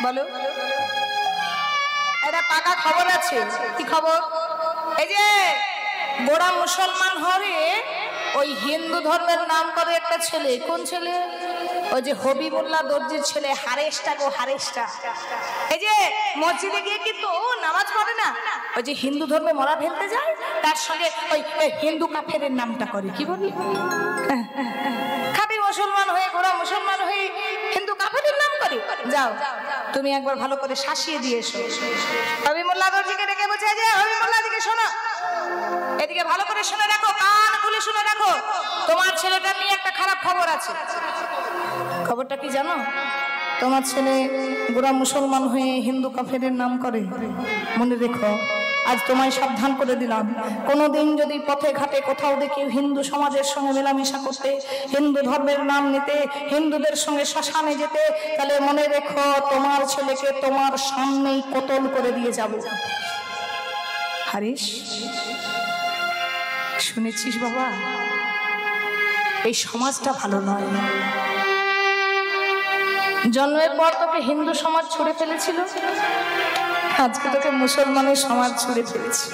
বলো, একটা পাকা খবর আছে। কি খবর? এই যে গোড়া মুসলমান হরে ওই হিন্দু ধর্মের নাম করে একটা ছেলে। কোন ছেলে? ওই যে হবিবুল্লাহ দর্জির ছেলে হারেসটা গো, হারেসটা। এই যে মসজিদে গিয়ে কিন্তু নামাজ পড়ে না, ওই যে হিন্দু ধর্মে মরা ফেলতে যায়, তার সঙ্গে ওই হিন্দু কাফেরের নামটা করে। কি বলি, খাঁটি মুসলমান হয়ে, গোড়া মুসলমান হয়ে হিন্দু কাফেরের নাম করে। যাও তুমি একবার ভালো করে শাসিয়ে দিয়ে এসো। হবিবুল্লাহ দর্জিকে ডেকে বলছে, যে হবিবুল্লাহ দিকে শোনো, এদিকে ভালো করে শুনে রাখো, কান খুলে শুনে রাখো, তোমার ছেলেটা নিয়ে একটা খারাপ খবর আছে। খবরটা কি জানো? তোমার ছেলে গোড়া মুসলমান হয়ে হিন্দু কাফেরের নাম করে। মনে রেখো, আজ তোমায় সাবধান করে দিলাম, কোনোদিন যদি পথে ঘাটে কোথাও দেখি হিন্দু সমাজের সঙ্গে মেলামেশা করতে, হিন্দু ধর্মের নাম নিতে, হিন্দুদের সঙ্গে শ্মশানে যেতে, তাহলে মনে রেখো তোমার ছেলেকে তোমার সামনেই কতল করে দিয়ে যাব। হারিস, শুনেছিস বাবা, এই সমাজটা ভালো নয়। জন্মের পর তোকে হিন্দু সমাজ ছুড়ে ফেলেছিল, আজকে তোকে মুসলমানের সমাজ ছুড়ে ফেলেছে।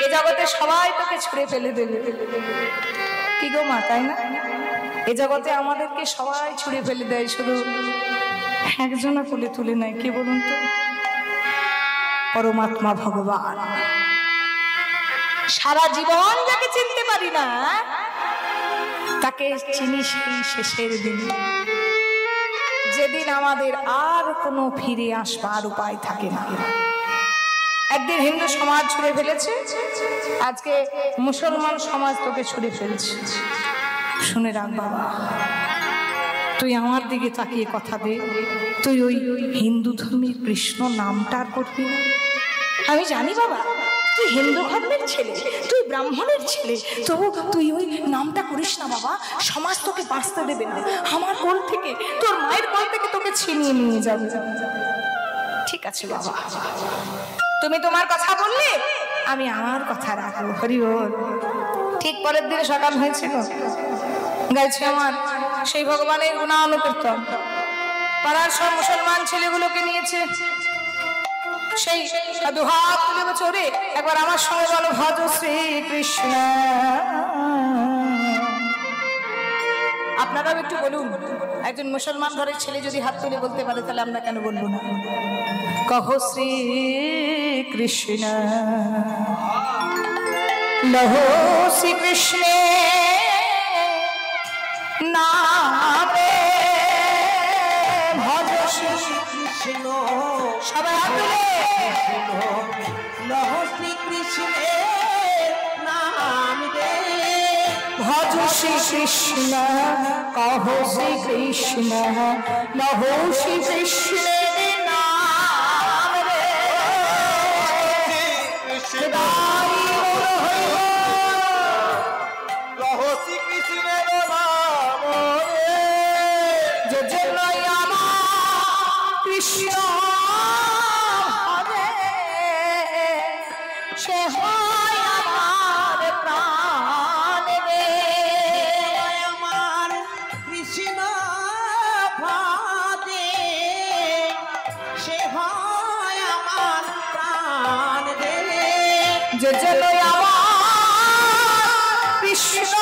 এ জগতে সবাই তোকে ছুড়ে ফেলে দেবে। কি গো মা, তাই না? এ জগতে আমাদেরকে সবাই ছুড়ে ফেলে দেয়, শুধু একজনা কোলে তুলে নেয়। কে বলুন তো? পরমাত্মা ভগবান। সারা জীবন যাকে চিনতে পারি না, তাকে চিনি সেই শেষের দিন, যেদিন আমাদের আর কোনো ফিরে আসবার উপায় থাকে না। একদিন হিন্দু সমাজ ছুড়ে ফেলেছে, আজকে মুসলমান সমাজ তোকে ছুড়ে ফেলছে। শুনে রাখ বাবা, তুই আমার দিকে তাকিয়ে কথা দে, তুই ওই হিন্দু ধর্মের কৃষ্ণ নামটা আর করবি না। আমি জানি বাবা, তুই হিন্দু ধর্মের ছেলে, তুই ব্রাহ্মণের ছেলে, তবু তুই ওই নামটা করিস না বাবা, সমাজ তোকে বাঁচতে দেবে না। আমার কোল থেকে, তোর মায়ের কোল থেকে তোকে ছিনিয়ে নিয়ে যাবে। ঠিক আছে বাবা, তুমি তোমার কথা বললে, আমি আমার কথা রাখবো। হরি বল। ঠিক পরের দিন সকাল হয়েছিল, গাইছে আমার সেই ভগবানের গুণানুকীর্তন। পাড়ার সব মুসলমান ছেলেগুলোকে নিয়েছে, সেই দুহাত তুলে বলছে, ওরে একবার আমার সঙ্গে বলো, ভজ শ্রীকৃষ্ণ। আপনারাও একটু বলুন, একজন মুসলমান ঘরের ছেলে যদি হাত তুলে বলতে পারে, তাহলে আমরা কেন বলবো না? কহ শ্রীকৃষ্ণ, লহো শ্রীকৃষ্ণ নামে, ভজ শ্রীকৃষ্ণ। সবাই হাত তুলে, লহো শ্রীকৃষ্ণের নাম দে, ভজ শ্রীকৃষ্ণ, কহ শ্রীকৃষ্ণ, লহো শ্রীকৃষ্ণের নাম রে। লহো শ্রীকৃষ্ণের নাম রে, যে জন্যই আমার কৃষ্ণ সে হয় আমার প্রাণ রে। আমার কৃষ্ণ ভাদে সে হয় আমার প্রাণ রে, যে যেন আমার কৃষ্ণ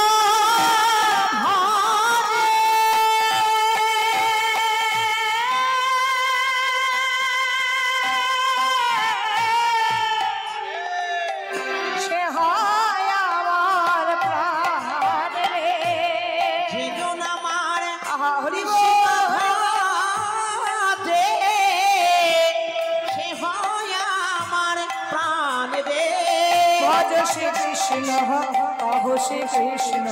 শ্রীকৃষ্ণ, কহ শ্রীকৃষ্ণ,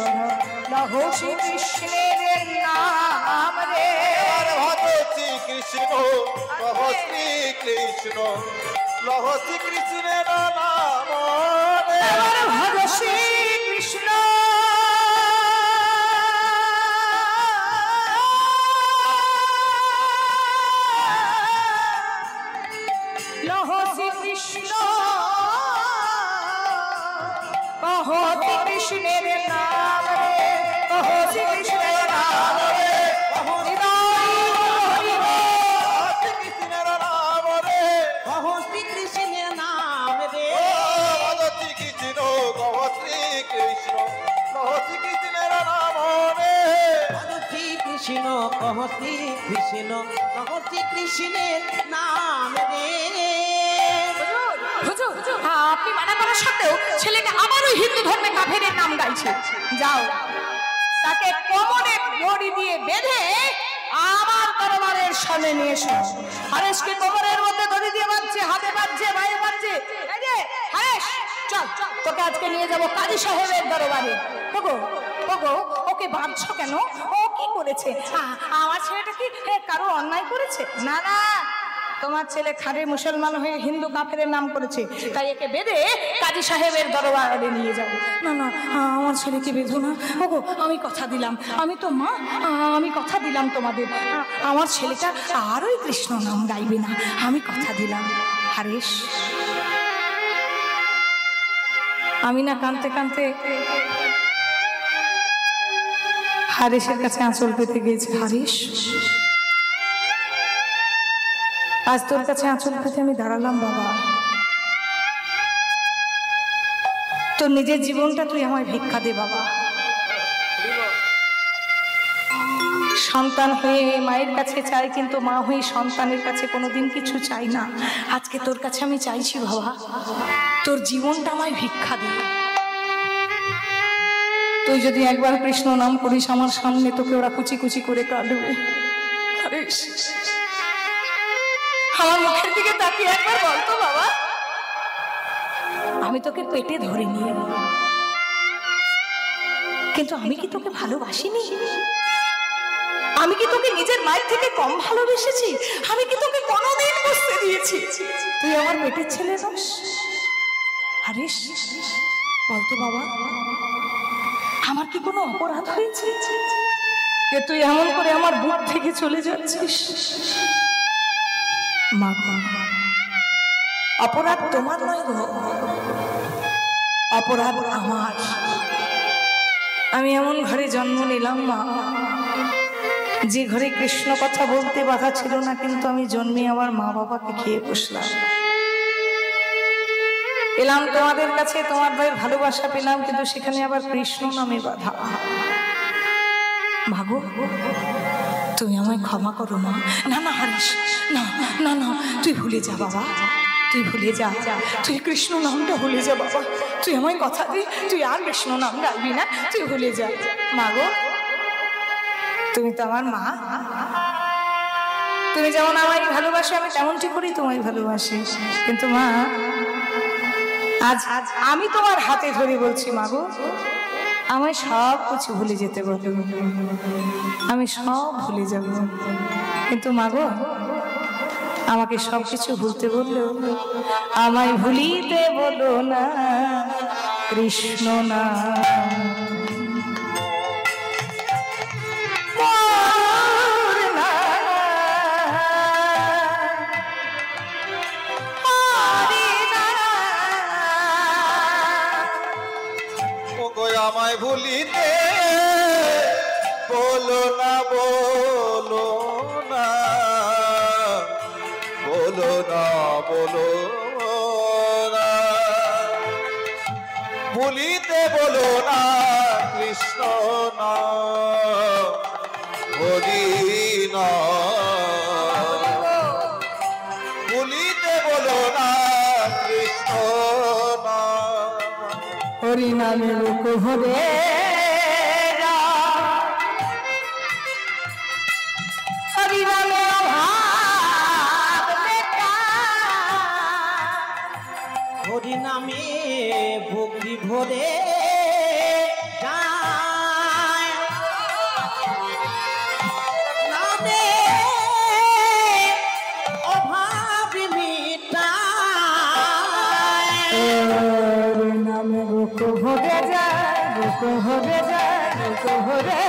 লহো শ্রীকৃষ্ণের নাম রে। ভজ শ্রীকৃষ্ণ, কহ শ্রীকৃষ্ণ, লহো শ্রীকৃষ্ণের নাম রে। ভজ শ্রীকৃষ্ণ, লহো শ্রীকৃষ্ণ, কহ কৃষ্ণের নাম রে, কহ শ্রীকৃষ্ণের নাম রে। হরি বল, কহতি কৃষ্ণ কহতি কৃষ্ণের নাম রে। হুজুর, আপনি মানা করার সত্ত্বেও ছেলেটা আবারও হিন্দু ধর্মে কাফেরের নাম গাইছে। যাও, তাকে কোমরে দড়ি দিয়ে বেঁধে আমার দরবারের সামনে নিয়ে এসো। হারেশকে কোমরের মধ্যে দড়ি দিয়ে বাঁধছে, হাতে বাঁধছে, পায়ে বাঁধছে। এই যে হারেশ, চল, তোকে আজকে নিয়ে যাব কাজী সাহেবের দরবারে। ওগো ওগো, ওকে বাঁধছো কেন? ও কি করেছে? আমার ছেলেটা কি কারো অন্যায় করেছে? না না, তোমার ছেলে খাঁটি মুসলমান হয়ে হিন্দু কাফেরের নাম করেছে, তাই একে বেঁধে কাজী সাহেবের দরবারে নিয়ে যাব। না না, আমার ছেলেকে বেঁধো না। ওগো, আমি কথা দিলাম, আমি তো মা, আমি কথা দিলাম তোমাদের, আমার ছেলেটা আর ওই কৃষ্ণ নাম গাইবে না, আমি কথা দিলাম। হারেশ, আমি না কাঁদতে কাঁদতে হারেশের কাছে আঁচল পেতে গিয়েছি। হারেশ, আজ তোর কাছে আঁচল পেতে আমি দাঁড়ালাম বাবা। তোর নিজের জীবনটা তুই আমায় ভিক্ষা দে বাবা। সন্তান হয়ে মায়ের কাছে চাই, কিন্তু মা হয়ে সন্তানের কাছে কোনোদিন কিছু চাই না। আজকে তোর কাছে আমি চাইছি বাবা, তোর জীবনটা আমায় ভিক্ষা দে। তুই যদি একবার কৃষ্ণ নাম করিস আমার সামনে, তোকে ওরা কুচি কুচি করে কাটবে। আমার মুখের দিকে তাকিয়ে একবার বলতো বাবা, আমি তোকে পেটে ধরে নিয়ে, কিন্তু আমি কি তোকে ভালোবাসিনি? আমি কি তোকে নিজের মায়ের থেকে কম ভালোবেসেছি? আমি কি তোকে কোনোদিন বুঝতে দিয়েছি তুই আমার পেটের ছেলে নস? হারেশ, বলতো বাবা, আমার কি কোনো অপরাধ হয়েছে যে তুই এমন করে আমার বুক থেকে চলে যাচ্ছিস? মা, অপরাধ তোমার নয় গো, অপরাধ আমার। আমি এমন ঘরে জন্ম নিলাম মা, যে ঘরে কৃষ্ণ কথা বলতে বাধা ছিল না, কিন্তু আমি জন্মে আমার মা বাবাকে খেয়ে বসলাম। এলাম তোমাদের কাছে, তোমার ভাইয়ের ভালোবাসা পেলাম, কিন্তু সেখানে আবার কৃষ্ণ নামে বাধা। ভাগো, তুমি আমায় ক্ষমা করো মা। না না হারিস, না না না, তুই ভুলে যা বাবা, তুই ভুলে যা, তুই কৃষ্ণ নামটা ভুলে যা বাবা। তুই আমায় কথা দে, তুই আর কৃষ্ণ নাম গাইবি না, তুই ভুলে যা। মা গো, তুমি তো আমার মা, তুমি যেমন আমায় ভালোবাসো আমি তেমনটি করি তোমায় ভালোবাসি। কিন্তু মা, আজ আমি তোমার হাতে ধরে বলছি মা গো, আমায় সব কিছু ভুলে যেতে বলো, আমি সব ভুলে যাব। কিন্তু মা গো, আমাকে সব কিছু ভুলতে বললো, আমায় ভুলিতে বলো না কৃষ্ণ না। আমায় ভুলিতে বলো না, বলো না, বলো না, বলো না, ভুলিতে বলো না কৃষ্ণ না, হরি না, ভুলিতে বলো না কৃষ্ণ না। হরি নামে লোক হরে হরি নামে হরি নামে ভক্তি ভরে যায়, নামে অভাব মিটায়। হরি নামে লোক হরে যায়, লোক হরে যায়, লোক হরে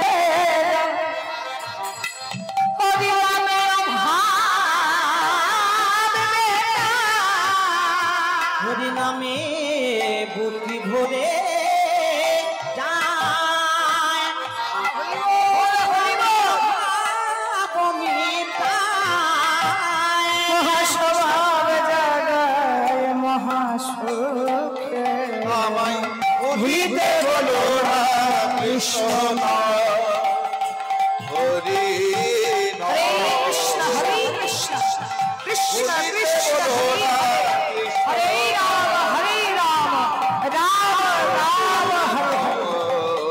হরি নামে হরি নামে বুদ্ধি ভরে যায়, মহাস্বভাব জাগায় মহাসুখে। আমায় ভুলিতে বলো না কৃষ্ণ না, হরি কৃষ্ণ ভুলিতে কৃষ্ণ বলো না হরে হরে রাম রাম রাম হরে হরে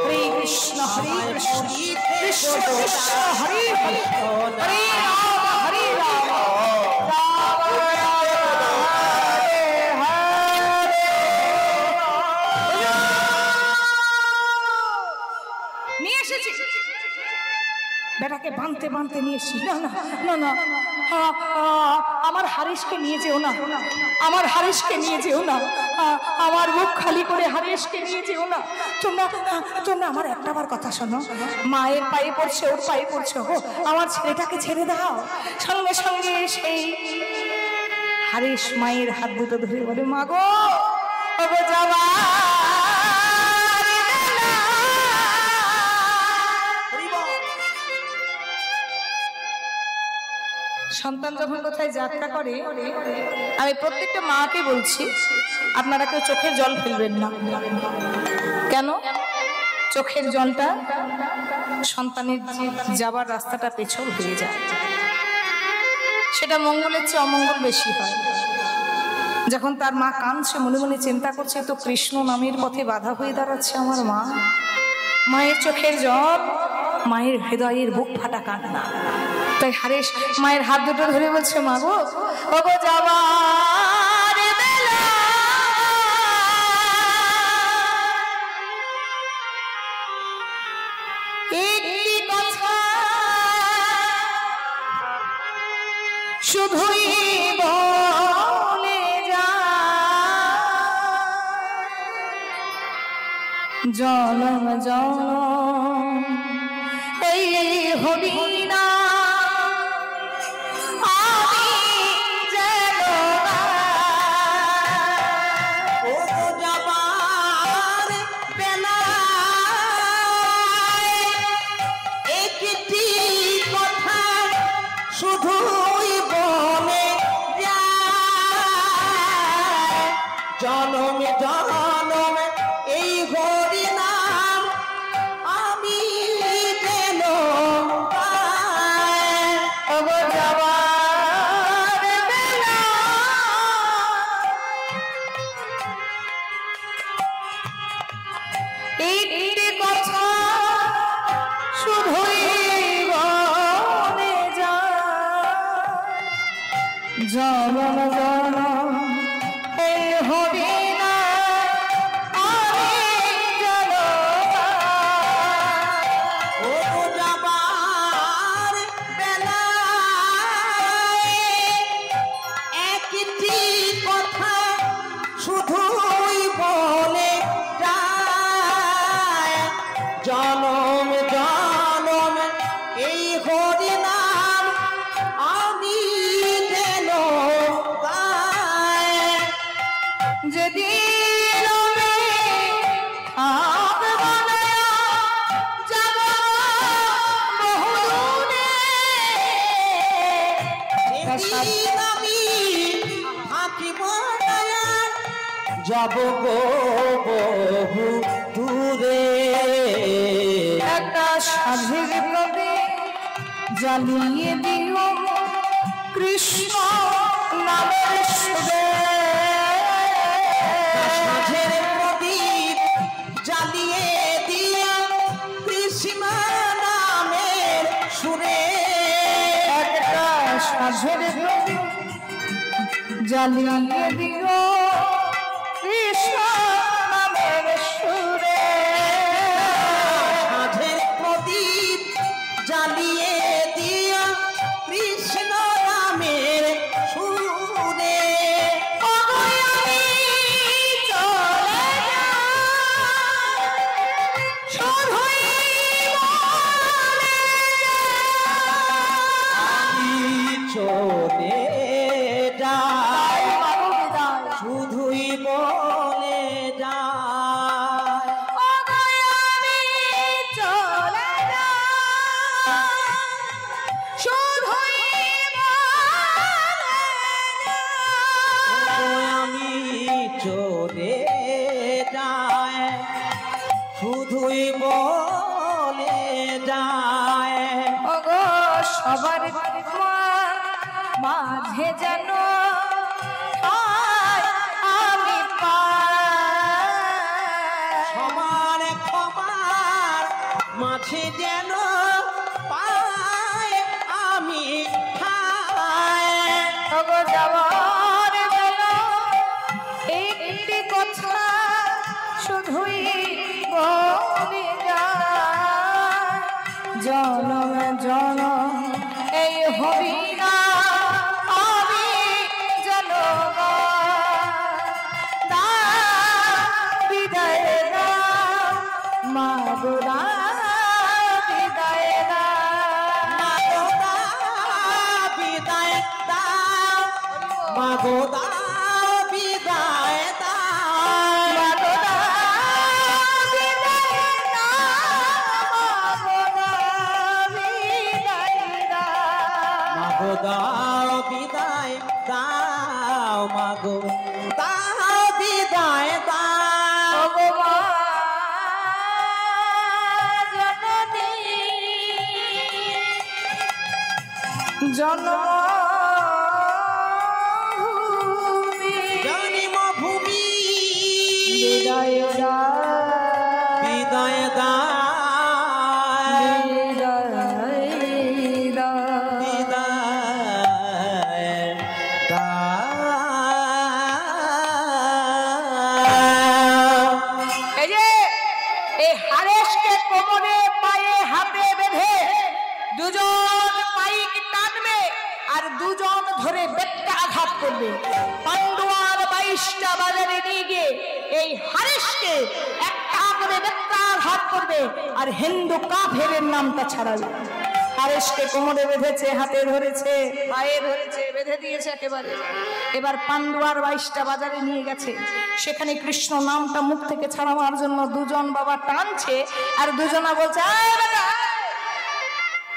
হরে কৃষ্ণ কৃষ্ণ কৃষ্ণ হরে হরে হরে রাম হরে রাম রাম রাম হরে হরে। নিয়ে এসেছি বেটাকে বাঁধতে বাঁধতে নিয়ে এসেছি। না না না না আমার হারিসকে নিয়ে যেও না, আমার হারিসকে নিয়ে যেও না, আমার মুখ খালি করে হারিসকে নিয়ে যেও না। তোমরা তোমরা আমার একটাবার কথা শোনো, মায়ের পায়ে পড়ছে, ওর পায়ে পড়ছে, হো আমার ছেলেটাকে ছেড়ে দাও। সঙ্গে সঙ্গে সেই হারিস মায়ের হাত দুটো ধরে বলে, মা গো ওগো যাবা সন্তান যখন কোথায় যাত্রা করে, আমি প্রত্যেকটা মাকে বলছি আপনারা কেউ চোখের জল ফেলবেন না। কেন? চোখের জলটা সন্তানের যাবার রাস্তাটা পেছল হয়ে যায়, সেটা মঙ্গলের চেয়ে অমঙ্গল বেশি হয়। যখন তার মা কাঁদছে, মনে মনে চিন্তা করছে, তো কৃষ্ণ নামের পথে বাধা হয়ে দাঁড়াচ্ছে আমার মা। মায়ের চোখের জল, মায়ের হৃদয়ের বুক ফাটা কান্না। তাই হারিস মায়ের হাত দুটো ধরে বলছে, মা গো ওগো যাবার বেলা একটি কথা শুধুই বলে যা, জনম জনম এই হরিনা শুধুই বলে যায়, জনমে জনমে এই হরি নাম আমি যেন পাই। ওগো যাবার বেলা একটি কথা শুধুই বলে যা, জনম জনম এই হরি নাম আমি যেন পাই। ও যাবার বেলায় একটি কথা শুধুই বলে যায়, জনম জনম এই হরি নাম আমি যেন পাই। যেদিন আমি থাকব না, যাব বহুদূরে। যেদিন আমি থাকিব না, যাব গো বহু দূরে। একটা সাধের প্রদীপ জ্বালিয়ে দিও কৃষ্ণ নামের সুরে। সাঁঝের প্রদীপ জ্বালিয়ে দিয়া কৃষ্ণ নামের সুরে। একটা সাধের প্রদীপ জ্বালিয়ে দিও কৃষ্ণ নামের সুরে। সাঁঝের প্রদীপ জ্বালিয়ে দিয়া কৃষ্ণ নামের সুরে। চলে যায় শুধুই বলে যায়, আমি চলে যায় শুধুই বলে যায়। সবার মাঝে যেন মাঝে যেন পাই আমি ঠাই। ওগো যাবার বেলা একটি কথা শুধুই বলে যায়, জনম জনম এই হরি না আমি জনম দা বিদায় দা মা গোরা বিদায় দা বিদায় দাও মাগো দাও বিদায় দাও মাগো দা বিদায় দা মাগো দা বিদায় দা মাগো দাও বিদায় দাও মাগো দাও বিদায় দাও ওগো মা জননী জন্মভূমি জন্মভূমি বিদায় দা বিদায় দাও বিদায় দা বিদায় দাও। এই যে এই হারেসকে কোমরে পায়ে হাতে বেঁধে দুজন পাইক টানবে আর দুজন ধরে বেটটা আঘাত করবে। পান্ডুয়ার 22টা বাজারে নিয়ে গিয়ে এই হারেসকে একটা করে বেটটা আঘাত করবে আর হিন্দু কাফেরের নামটা ছাড়াবে। হারেসকে কোমরে বেঁধেছে, হাতে ধরেছে, পায়ে ধরেছে, বেঁধে দিয়েছে একেবারে। এবার পান্ডুয়ার 22টা বাজারে নিয়ে গেছে, সেখানে কৃষ্ণ নামটা মুখ থেকে ছাড়াবার জন্য দুজন বাবা টানছে আর দুজনা বলছে আয় বেটা,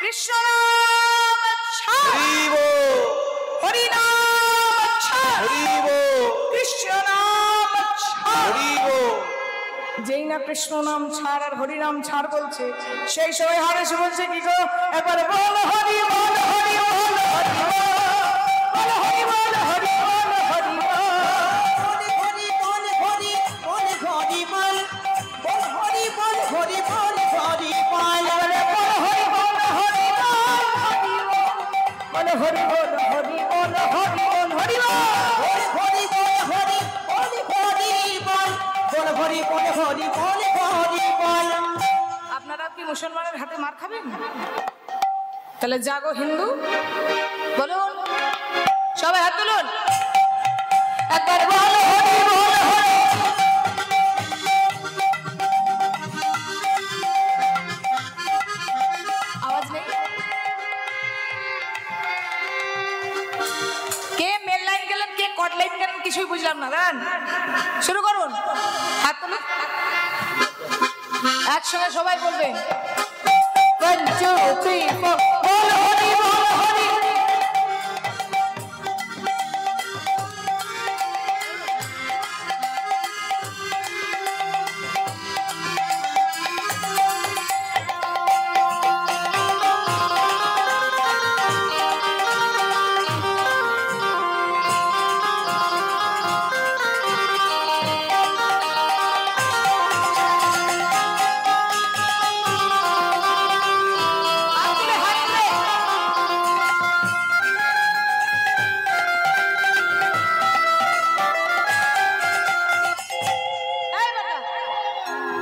কৃষ্ণ নাম ছাড়, হরিব হরি নাম ছাড়, হরিব কৃষ্ণ নাম ছাড়। হরিব যেই না কৃষ্ণ নাম ছাড় আর হরি নাম ছাড় বলছে, সেই সময় হারেস বলছে কি গো, একবার বল হরি বল হরি বল হরি বল হরি বল হরি বল হরি বল। হরি বল হরি বল হরি বল বল হরি বল হরি বল হরি বল এবারে বল হরি বল হরি বল হরি বল, বল হরি বল হরি বল হরি বল হরি বল। হরি বল হরি বল হরি বল বল হরি বল হরি বল হরি বল। আপনারা কি মুসলমানের হাতে মার খাবেন? তাহলে জাগো হিন্দু, বলুন সবাই হাত তুলুন, একবার বল হরি বল হরি। আওয়াজ নেই? কে মেল লাইন গেলেন, কে কট লাইন গেলেন কিছুই বুঝলাম না। গান শুরু করুন, হাত তুলুন, একসঙ্গে সবাই বলবেন 1 2 3 4 বল হরি বল হরি।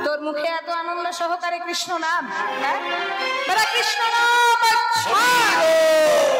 তোর মুখে এত আনন্দ সহকারে কৃষ্ণ নাম, হ্যাঁ? কৃষ্ণ নাম ছাড়।